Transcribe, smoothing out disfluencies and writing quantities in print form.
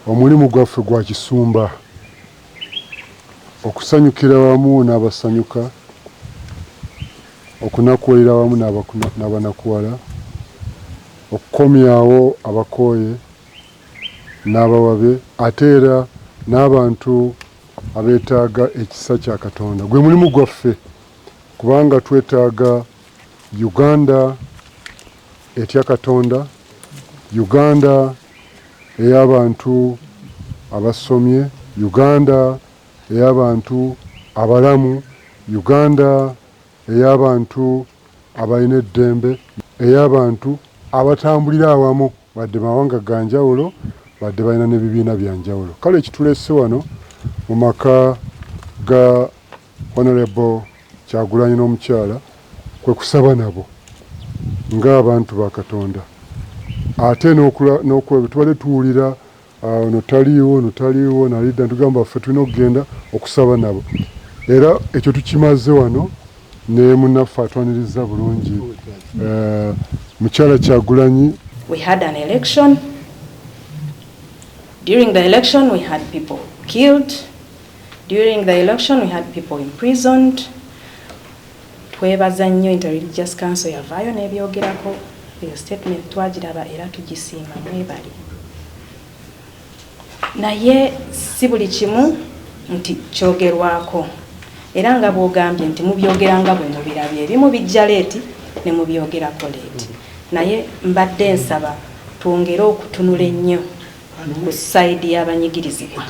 Omulimu gwaffe gwa kisumba okusanyukira wamu n'abasanyuka, okunakuwalira wamu n'abanakuwala, okukomyawo abakooye n'abawabe, ate era n'abantu abeetaaga ekisa kya Katonda. Gwe mulimu gwaffe kubanga twetaaga Uganda etya Katonda, Uganda ey'abantu abasomye, Uganda ey'abantu abalamu, Uganda ey'abantu abalina eddembe, ey'abantu abatambulira awamu badde mawanga ga njawulo badde balina n'ebibiina bya njawulo. Kale ekitulese wano mu maka ga Honorable Kyagulanyi n'omukyala kwe kusaba nabo ng'abantu ba Katonda. Ate n'okulaba tubadde tuwulira notaliiwo nalidda ntugamba ffe tulina okugenda okusaba nabo. Era ekyo tukimaze wano ne munnaffe atwaniriza bulungi mukyala Kyagulanyi. We had an election. During the election we had people killed. During the election we had people imprisoned. Twebaza nnyo Interreligious Council yavaayo n'ebyogerako. Eyo statement twagiraba era tugisiima mwebali. Naye si buli kimu nti kyogerwako. Era nga bw'ogambye nti mubyogeranga bwe mubirabye ebimu bijja leeti ne mubyogerako leeti. Naye mbadde nsaba twongere okutunula ennyo ku sayidi y'abanyigirizibwa.